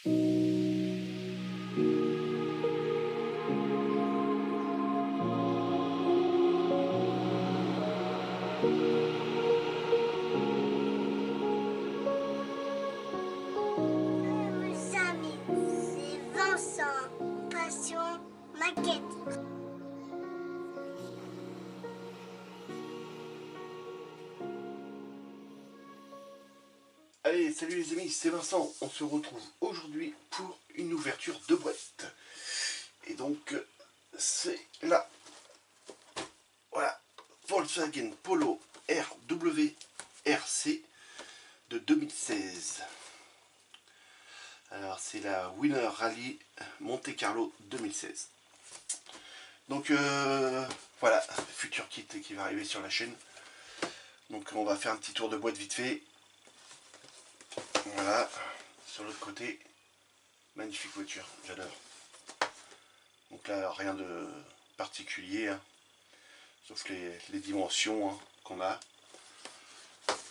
Mes amis, c'est Vincent, passion maquette. Allez, salut les amis, c'est Vincent. On se retrouve aujourd'hui pour une ouverture de boîte. Et donc, c'est la voilà, Volkswagen Polo RWRC de 2016. Alors, c'est la Winner Rally Monte Carlo 2016. Donc, voilà, futur kit qui va arriver sur la chaîne. Donc, on va faire un petit tour de boîte vite fait. Voilà, sur l'autre côté, magnifique voiture, j'adore. Donc là, rien de particulier, hein, sauf les dimensions hein, qu'on a.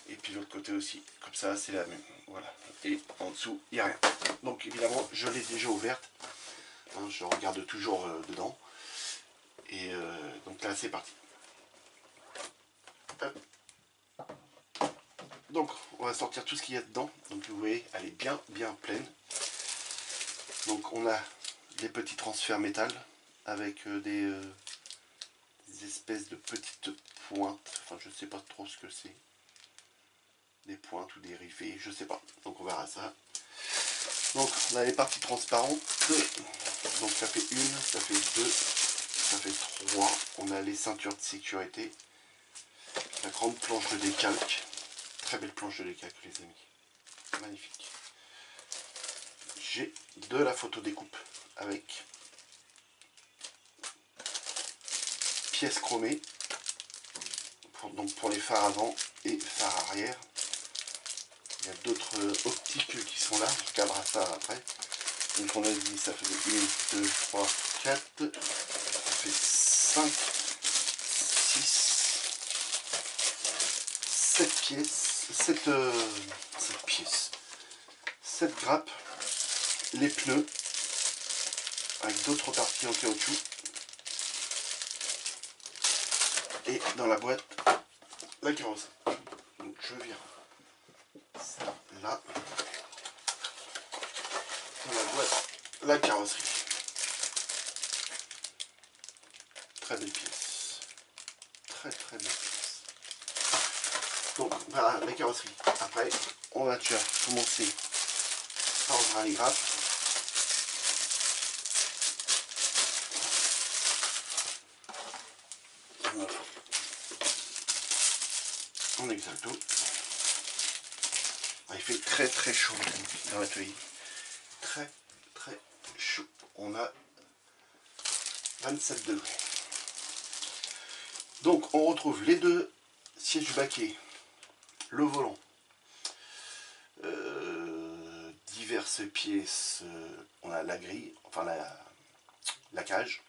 Et puis l'autre côté aussi, comme ça, c'est la même. Voilà, et en dessous, il n'y a rien. Donc évidemment, je l'ai déjà ouverte. Hein, je regarde toujours dedans. Et donc là, c'est parti. Hop. Donc, on va sortir tout ce qu'il y a dedans. Donc vous voyez, elle est bien pleine. Donc on a des petits transferts métal avec des espèces de petites pointes. Enfin, je sais pas trop ce que c'est. Des pointes ou des rivets, je sais pas. Donc on verra ça. Donc on a les parties transparentes. Donc ça fait une, ça fait deux, ça fait trois. On a les ceintures de sécurité. La grande planche de décalque. Très belle planche de décalque les amis. Magnifique. J'ai de la photo découpe avec pièces chromées. Donc pour les phares avant et phares arrière. Il y a d'autres optiques qui sont là. On regardera ça après. Donc on a dit ça faisait 1, 2, 3, 4. Ça fait 5, 6, 7 pièces. 7 pièces. 7 grappes. Les pneus. Avec d'autres parties en caoutchouc. Et dans la boîte, la carrosserie. Donc je viens ça là. Dans la boîte, la carrosserie. Très belle pièce. Très belle pièce. Donc voilà la carrosserie. Après, on va déjà commencer par ouvrir les grappes. Voilà. En exacto. Il fait très chaud dans l'atelier. Très chaud. On a 27 degrés. Donc on retrouve les deux sièges baquets, le volant, diverses pièces. On a la grille, enfin la cage.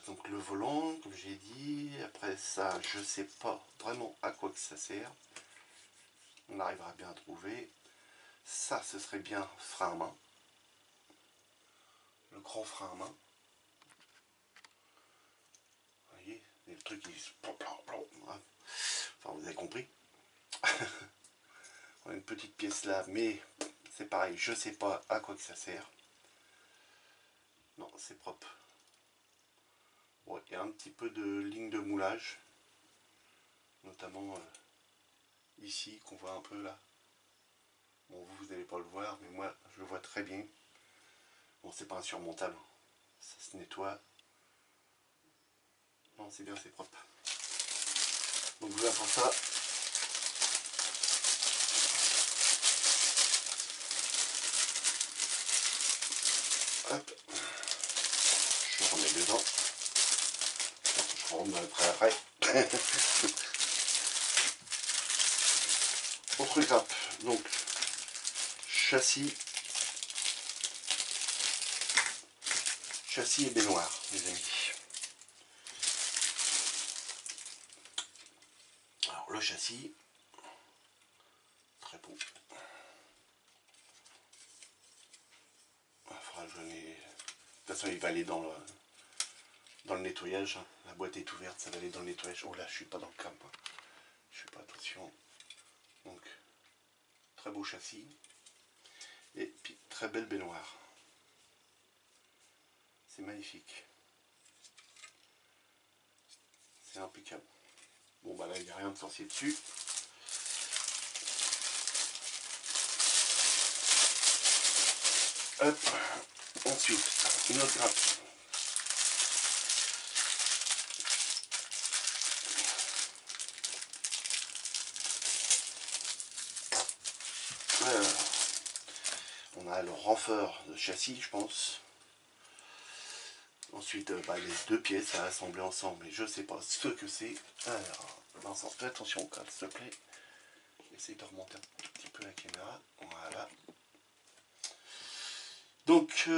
Donc le volant, comme j'ai dit. Après ça, je sais pas vraiment à quoi que ça sert. On arrivera bien à trouver. Ça, ce serait bien frein à main. Le grand frein à main. Vous voyez, il y a le truc qui se... Enfin, vous avez compris. On a une petite pièce là, mais c'est pareil, je sais pas à quoi que ça sert. Non, c'est propre. Bon, il y a un petit peu de ligne de moulage. Notamment ici, qu'on voit un peu là. Bon, vous n'allez pas le voir, mais moi, je le vois très bien. Bon, c'est pas insurmontable. Ça se nettoie. Non, c'est bien, c'est propre. Donc voilà pour ça. Hop. Je remets dedans. Je remettrai après. Autre grappe. Donc, châssis et baignoire, les amis. Alors, le châssis. Très beau. toute façon, il va aller dans le nettoyage. Hein. La boîte est ouverte, ça va aller dans le nettoyage. Oh là, je suis pas dans le camp. Hein. Je fais pas attention. Donc, très beau châssis. Et puis, très belle baignoire. C'est magnifique. C'est impeccable. Bon, bah là, il n'y a rien de sorcier dessus. Hop. Ensuite, une autre grappe. Alors, on a le renfort de châssis, je pense. Ensuite, bah, les deux pièces à assembler ensemble, mais je sais pas ce que c'est. Alors, Vincent, fais attention au cadre, s'il te plaît. Essaye de remonter un petit peu la caméra. Voilà. Donc,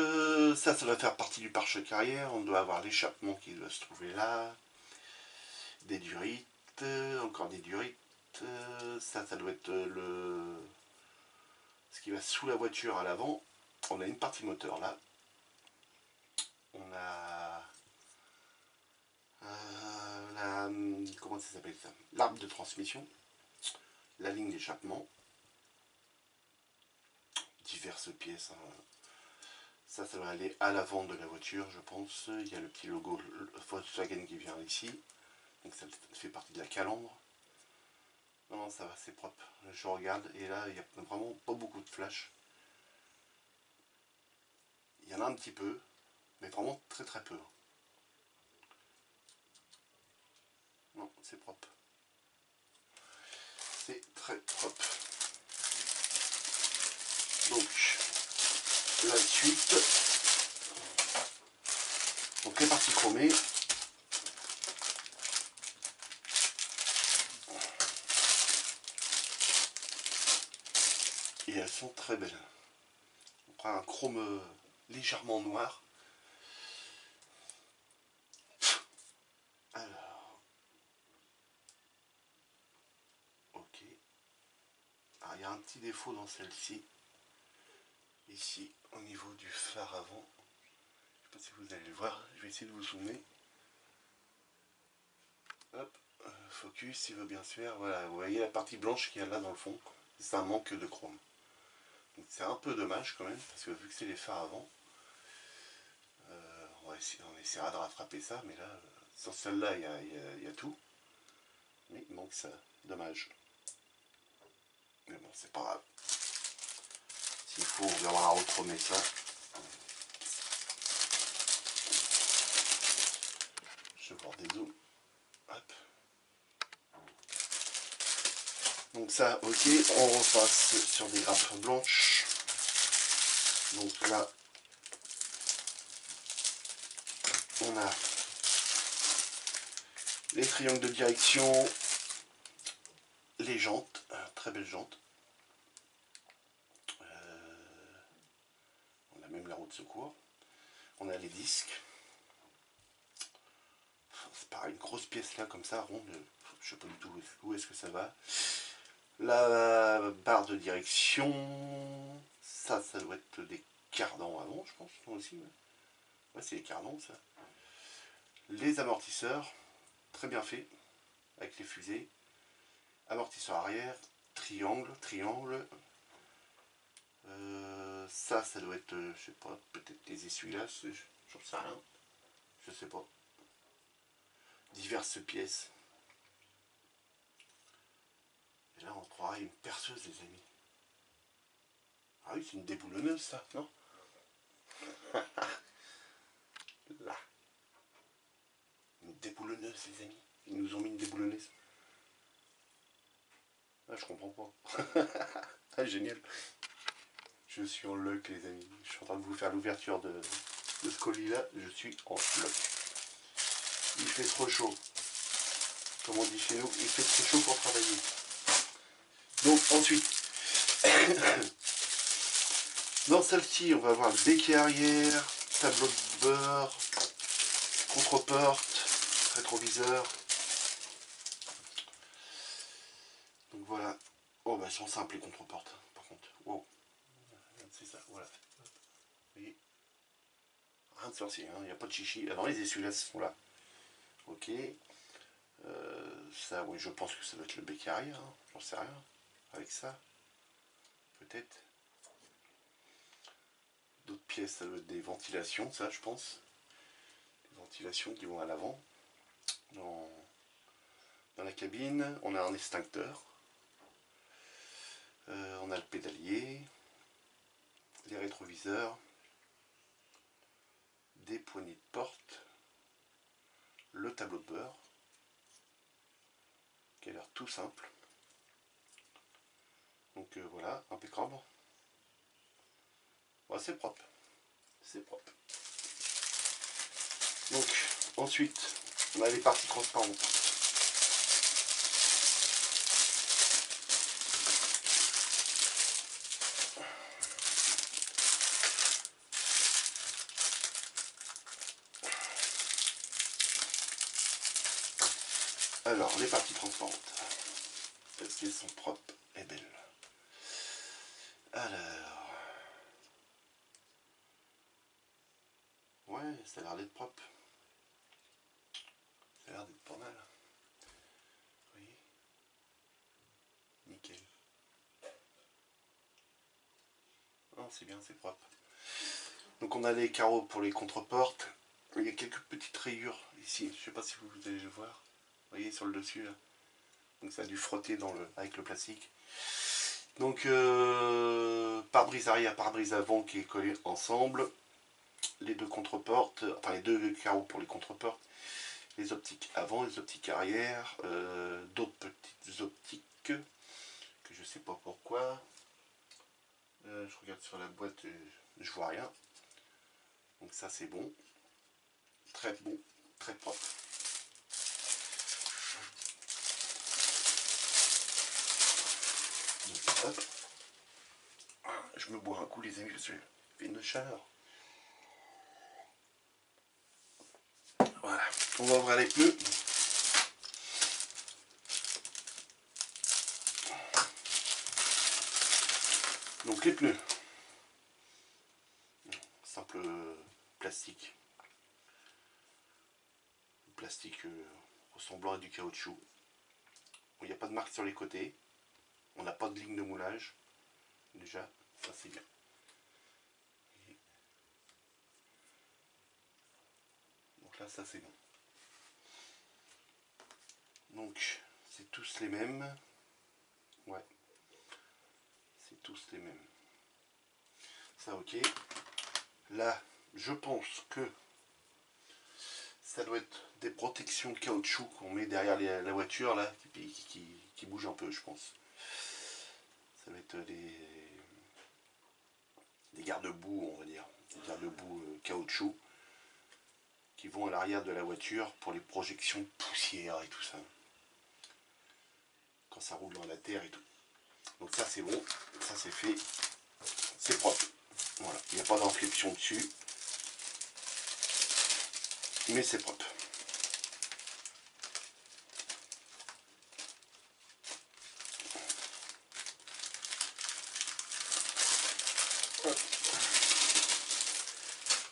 ça doit faire partie du pare-choc arrière. On doit avoir l'échappement qui doit se trouver là. Des durites, encore des durites. Ça doit être ce qui va sous la voiture à l'avant. On a une partie moteur là. On a comment ça s'appelle ça, l'arbre de transmission, la ligne d'échappement, diverses pièces. Hein. Ça va aller à l'avant de la voiture, je pense. Il y a le petit logo Volkswagen qui vient ici. Donc ça fait partie de la calandre. Non, ça va, c'est propre. Je regarde et là, il n'y a vraiment pas beaucoup de flash. Il y en a un petit peu, mais vraiment très très peu. Non, c'est propre. C'est très propre. Donc, la suite. Donc les parties chromées. Et elles sont très belles. On prend un chrome légèrement noir. Alors. Ok. Alors, il y a un petit défaut dans celle-ci. Ici, au niveau du phare avant. Je ne sais pas si vous allez le voir. Je vais essayer de vous zoomer. Hop. Focus, s'il veut bien se faire. Voilà, vous voyez la partie blanche qu'il y a là dans le fond. C'est un manque de chrome. C'est un peu dommage quand même, parce que vu que c'est les phares avant, on essaiera de rattraper ça, mais là, sur celle-là, il y a tout. Mais il manque ça. Dommage. Mais bon, c'est pas grave. S'il faut, on verra retrôner ça. Je vais voir des zooms. Hop. Donc ça, ok, on repasse sur des grappes blanches. Donc là, on a les triangles de direction, les jantes, très belles jantes. On a même la roue de secours. On a les disques. C'est pareil, une grosse pièce là comme ça, ronde. Je sais pas du tout où est-ce que ça va. La barre de direction. Ça doit être des cardans avant, je pense, aussi. Ouais, c'est les cardans, ça. Les amortisseurs, très bien fait, avec les fusées. Amortisseur arrière, triangle. Ça doit être, je sais pas, peut-être des essuie-glaces, j'en sais rien. Je sais pas. Diverses pièces. Et là, on croirait une perceuse, les amis. Ah oui, c'est une déboulonneuse, ça, non? Là. Une déboulonneuse, les amis. Ils nous ont mis une déboulonneuse. Ah, je comprends pas. Ah, génial. Je suis en lock, les amis. Je suis en train de vous faire l'ouverture de ce colis-là. Je suis en lock. Il fait trop chaud. Comme on dit chez nous, il fait trop chaud pour travailler. Donc, ensuite, dans celle-ci, on va avoir le béquet arrière, tableau de bord, contre-porte, rétroviseur. Donc voilà. Oh bah elles sont simples les contre-portes, par contre. Wow. C'est ça, voilà. Vous voyez, rien de sorcier, hein. Il n'y a pas de chichi. Ah non, les essuie-glaces sont là. Ok. Ça, oui, je pense que ça doit être le bec arrière, hein. J'en sais rien. Avec ça, peut-être. D'autres pièces, ça doit être des ventilations, ça, je pense. Des ventilations qui vont à l'avant. Dans la cabine, on a un extincteur. On a le pédalier. Les rétroviseurs. Des poignées de porte. Le tableau de bord. Qui a l'air tout simple. Donc voilà, impeccable. Ouais, c'est propre. C'est propre. Donc, ensuite, on a les parties transparentes. Alors, les parties transparentes. Est-ce qu'elles sont propres et belles? Alors... Ouais, ça a l'air d'être propre. Ça a l'air d'être pas mal. Vous voyez? Nickel. Non, c'est bien, c'est propre. Donc on a les carreaux pour les contreportes. Il y a quelques petites rayures ici. Je ne sais pas si vous allez le voir. Vous voyez sur le dessus là. Donc ça a dû frotter avec le plastique. Donc pare-brise arrière, pare-brise avant qui est collé ensemble. Les deux contreportes, enfin les deux carreaux pour les contreportes. Les optiques avant, les optiques arrière. D'autres petites optiques que je sais pas pourquoi. Je regarde sur la boîte, je vois rien. Donc ça c'est bon. Très bon, très propre. Donc, hop. Je me bois un coup les amis, parce que j'ai une chaleur. Voilà, on va ouvrir les pneus. Donc les pneus. Simple plastique. Plastique ressemblant à du caoutchouc. Il n'y a pas de marque sur les côtés. On n'a pas de ligne de moulage. Déjà, ça c'est bien. Donc là, ça c'est bon. Donc, c'est tous les mêmes. Ouais. C'est tous les mêmes. Ça, ok. Là, je pense que ça doit être des protections caoutchouc qu'on met derrière la voiture, là, qui bougent un peu, je pense. Ça va être des garde-boue, on va dire. Des garde-boue caoutchouc qui vont à l'arrière de la voiture pour les projections de poussière et tout ça. Quand ça roule dans la terre et tout. Donc ça c'est bon, ça c'est fait, c'est propre. Voilà, il n'y a pas d'inflexion dessus. Mais c'est propre.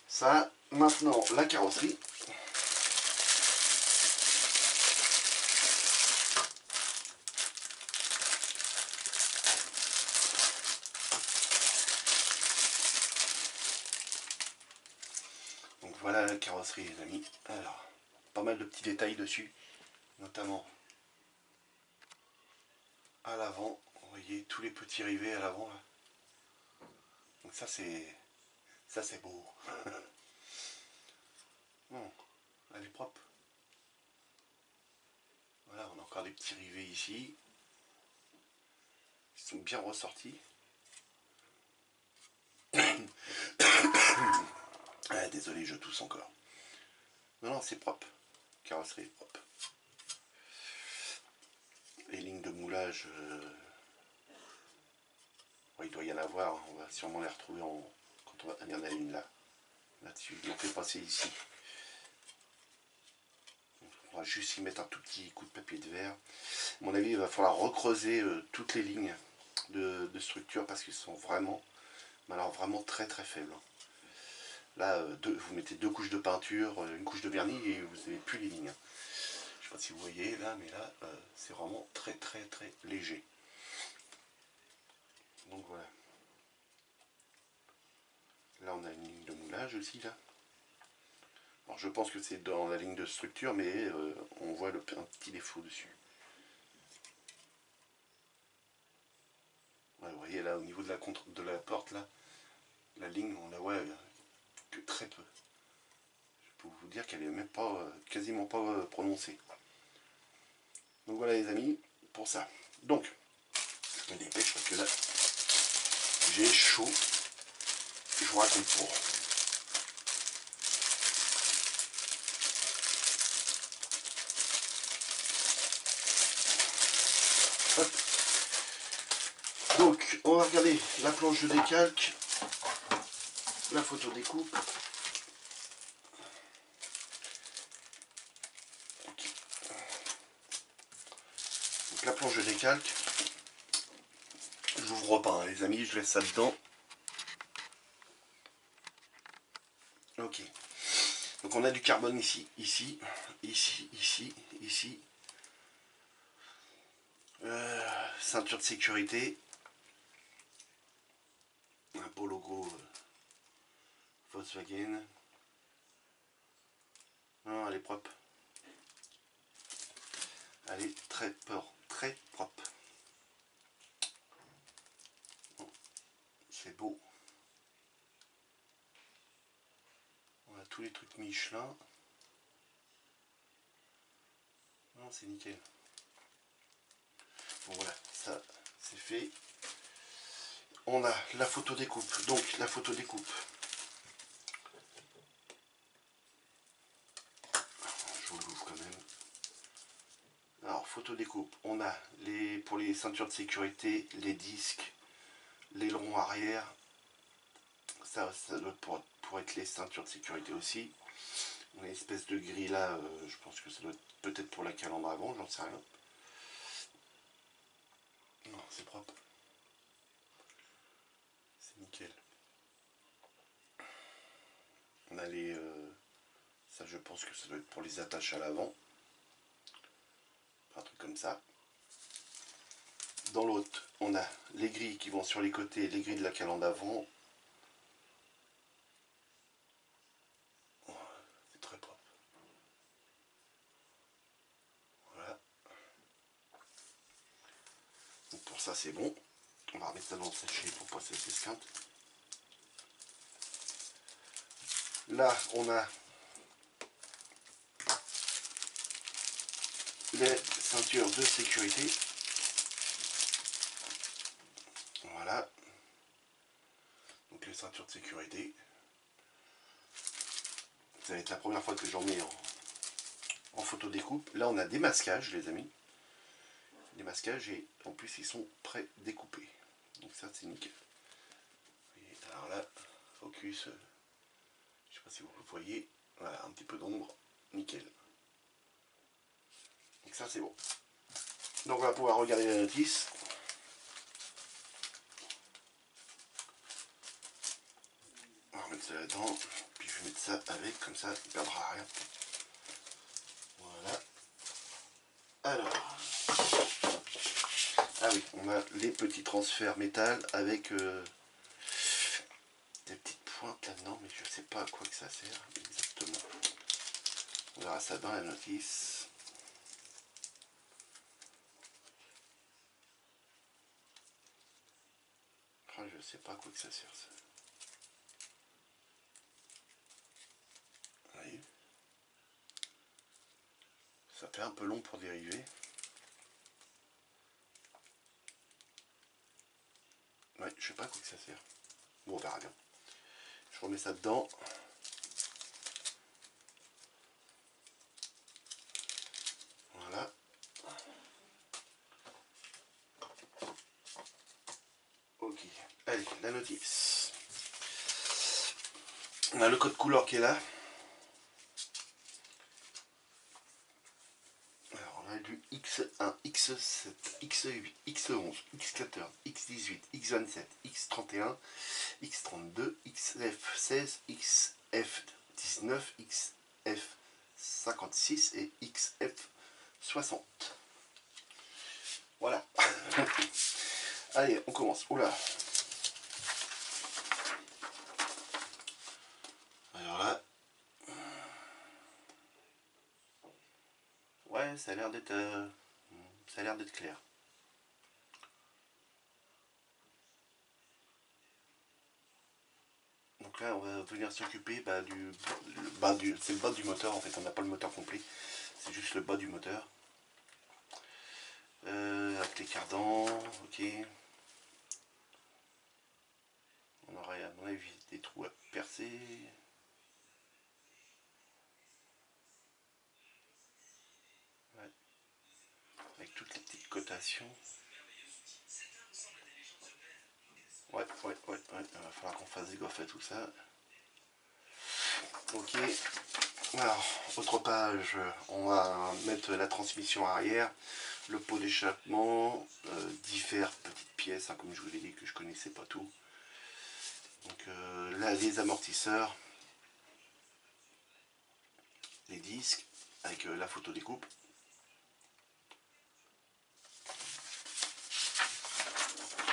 Ça, maintenant la carrosserie. Donc voilà la carrosserie les amis. Alors, pas mal de petits détails dessus, notamment à l'avant. Vous voyez tous les petits rivets à l'avant là. Donc ça c'est beau. Bon, elle est propre. Voilà, on a encore des petits rivets ici. Ils sont bien ressortis. Ah, désolé, je tousse encore. Non, non, c'est propre. Carrosserie est propre. Les lignes de moulage, ouais, il doit y en avoir. On va sûrement les retrouver quand on va. Il y en a une là. Là-dessus. On fait passer ici. On va juste y mettre un tout petit coup de papier de verre. À mon avis, il va falloir recreuser toutes les lignes de structure parce qu'ils sont vraiment, mais alors vraiment très très faibles. Là, vous mettez 2 couches de peinture, une couche de vernis et vous n'avez plus les lignes. Je sais pas si vous voyez là, mais là, c'est vraiment très très très léger. Donc voilà. Là, on a une ligne de moulage aussi là. Alors, je pense que c'est dans la ligne de structure, mais on voit un petit défaut dessus. Ouais, vous voyez là, au niveau de la porte là, la ligne, on la voit que très peu. Je peux vous dire qu'elle est même pas, quasiment pas prononcée. Donc voilà les amis, pour ça. Donc, je me dépêche parce que là, j'ai chaud. Je vous raconte pour. Hop. Donc, on va regarder la planche de décalque, la photo découpe. Okay. Donc, la planche de décalque, je l'ouvre pas, hein, les amis, je laisse ça dedans. Ok. Donc, on a du carbone ici, ici, ici, ici, ici. Ceinture de sécurité. Un beau logo Volkswagen. Non, elle est propre. Elle est très propre. C'est beau. On a tous les trucs Michelin. Non, c'est nickel. Bon voilà, ça c'est fait. On a la photo découpe. Donc la photo découpe. Je vous l'ouvre quand même. Alors photo découpe. On a pour les ceintures de sécurité, les disques, l'aileron arrière. Ça doit pour être les ceintures de sécurité aussi. On a une espèce de grille là. Je pense que ça doit être peut-être pour la calandre avant, j'en sais rien. Non, c'est propre. C'est nickel. On a les... ça, je pense que ça doit être pour les attaches à l'avant. Un truc comme ça. Dans l'autre, on a les grilles qui vont sur les côtés, les grilles de la calandre avant. C'est très propre. Voilà. Donc pour ça, c'est bon. On va remettre ça dans le sachet pour pas que ça s'esquinte. Là, on a les ceintures de sécurité. Voilà. Donc les ceintures de sécurité. Ça va être la première fois que j'en mets en photo découpe. Là, on a des masquages, les amis. Des masquages et en plus, ils sont pré-découpés. Donc ça, c'est nickel. Et alors là, focus. Je sais pas si vous le voyez. Voilà, un petit peu d'ombre. Nickel. Donc ça, c'est bon. Donc on va pouvoir regarder la notice. On va remettre ça là-dedans. Puis je vais mettre ça avec, comme ça, il ne perdra rien. Voilà. Alors. Ah oui, on a les petits transferts métal avec des petites pointes là-dedans, mais je ne sais pas à quoi que ça sert exactement. On verra ça dans la notice. Enfin, je ne sais pas à quoi que ça sert ça. Oui. Ça fait un peu long pour dériver. Ouais, je sais pas à quoi que ça sert. Bon, on verra bien. Je remets ça dedans. Voilà. Ok. Allez, la notice. On a le code couleur qui est là. Alors on a du X1, X7, X8, X11, X14, X18, X27, X31, X32, XF16, XF19, XF56 et XF60. Voilà. Allez, on commence. Oula. Alors là. Ouais, ça a l'air d'être clair. Donc là, on va venir s'occuper c'est le bas du moteur en fait. On n'a pas le moteur complet, c'est juste le bas du moteur. Avec les cardans, ok. On aurait à mon avis des trous à percer. Ouais. Avec toutes les petites cotations. Ouais, il va falloir qu'on fasse gaffe à tout ça. Ok. Alors, autre page, on va mettre la transmission arrière, le pot d'échappement, différentes petites pièces, hein, comme je vous l'ai dit que je connaissais pas tout. Donc là, les amortisseurs, les disques, avec la photo découpe.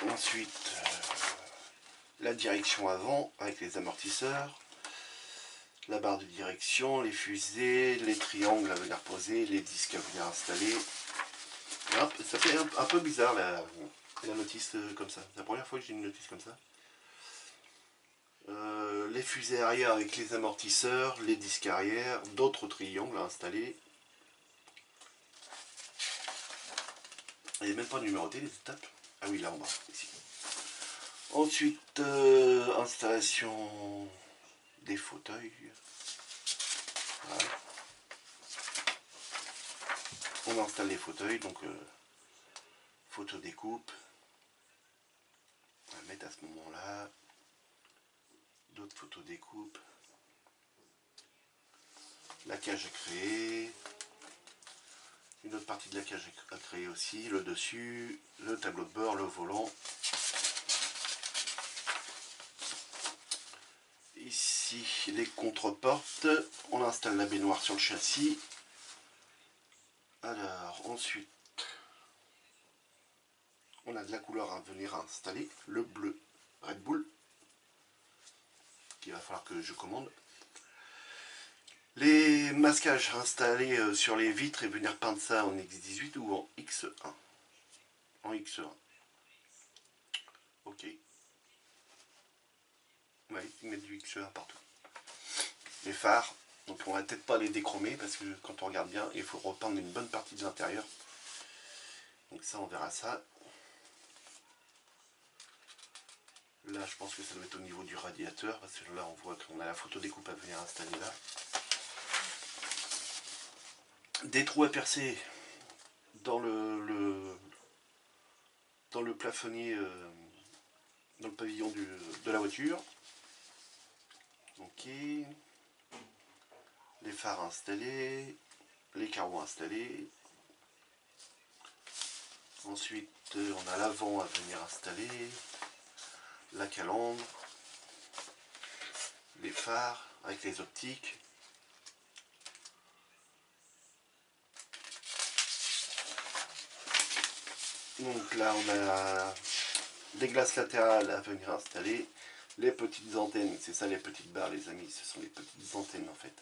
Ensuite, la direction avant avec les amortisseurs, la barre de direction, les fusées, les triangles à venir poser, les disques à venir installer. Hop, ça fait un peu bizarre la notice comme ça. C'est la première fois que j'ai une notice comme ça. Les fusées arrière avec les amortisseurs, les disques arrière, d'autres triangles à installer. Il n'y a même pas numéroté les étapes. Ah oui, là en bas, ici. Ensuite, installation des fauteuils. Voilà. On installe les fauteuils, donc photo découpe. On va mettre à ce moment-là. D'autres photos découpe. La cage à créer. Une autre partie de la cage à créer aussi. Le dessus, le tableau de bord, le volant. Ici, les contreportes. On installe la baignoire sur le châssis. Alors, ensuite, on a de la couleur à venir installer. Le bleu Red Bull, qu'il va falloir que je commande. Les masquages installés sur les vitres et venir peindre ça en X18 ou en X1. En X1. Ok. Ouais, ils mettent du X1 partout. Les phares, donc on va peut-être pas les déchromer parce que quand on regarde bien, il faut repeindre une bonne partie de l'intérieur. Donc ça, on verra ça. Là, je pense que ça doit être au niveau du radiateur parce que là, on voit qu'on a la photo découpe à venir installer là. Des trous à percer dans le plafonnier, dans le pavillon de la voiture. Ok. Les phares installés, les carreaux installés. Ensuite, on a l'avant à venir installer, la calandre, les phares avec les optiques. Donc là, on a des glaces latérales à venir installer, les petites antennes, c'est ça les petites barres les amis, ce sont les petites antennes en fait.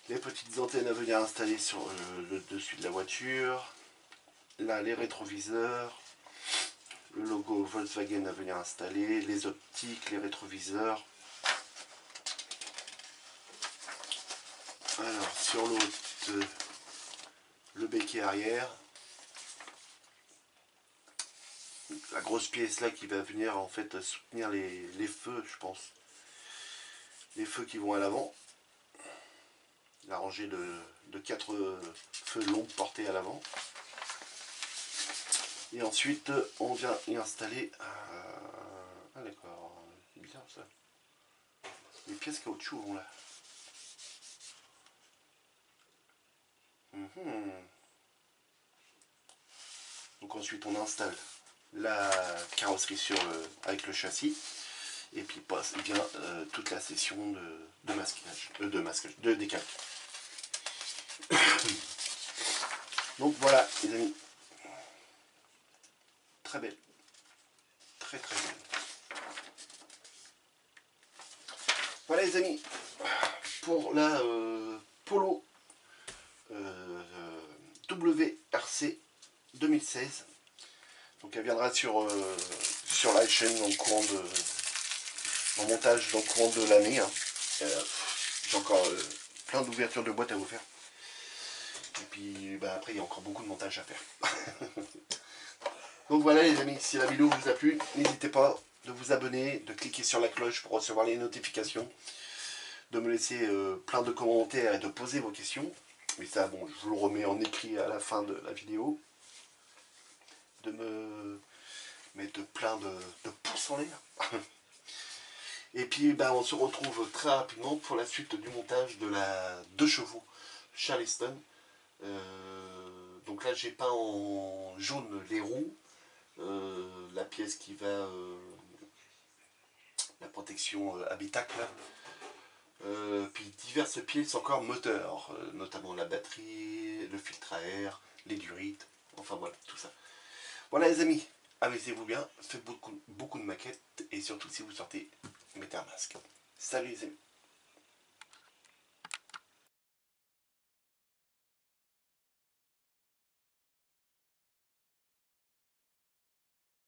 Les petites antennes à venir installer sur le dessus de la voiture. Là, les rétroviseurs, le logo Volkswagen à venir installer, les optiques, les rétroviseurs. Alors, sur l'autre, le béquet arrière. La grosse pièce là qui va venir en fait soutenir les feux, je pense. Les feux qui vont à l'avant. La rangée de 4 feux longs portés à l'avant. Et ensuite, on vient y installer... Ah d'accord, c'est bizarre ça. Les pièces caoutchouc vont là. Donc ensuite, on installe la carrosserie avec le châssis. Et puis passe bien toute la session de décalage. Donc voilà les amis. Très belle. Très très belle. Voilà les amis. Pour la Polo WRC 2016. Donc elle viendra sur la chaîne en montage dans le courant de l'année. Hein. J'ai encore plein d'ouvertures de boîtes à vous faire. Et puis après il y a encore beaucoup de montage à faire. Donc voilà les amis, si la vidéo vous a plu, n'hésitez pas de vous abonner, de cliquer sur la cloche pour recevoir les notifications, de me laisser plein de commentaires et de poser vos questions. Mais ça, bon, je vous le remets en écrit à la fin de la vidéo. De me mettre plein de pouces en l'air. Et puis on se retrouve très rapidement pour la suite du montage de la 2 chevaux Charleston. Donc là j'ai peint en jaune les roues, la pièce qui va, la protection habitacle, puis diverses pièces encore moteurs, notamment la batterie, le filtre à air, les durites, enfin voilà tout ça. Voilà les amis, amusez-vous bien, faites beaucoup de maquettes et surtout si vous sortez, mettez un masque. Salut les amis.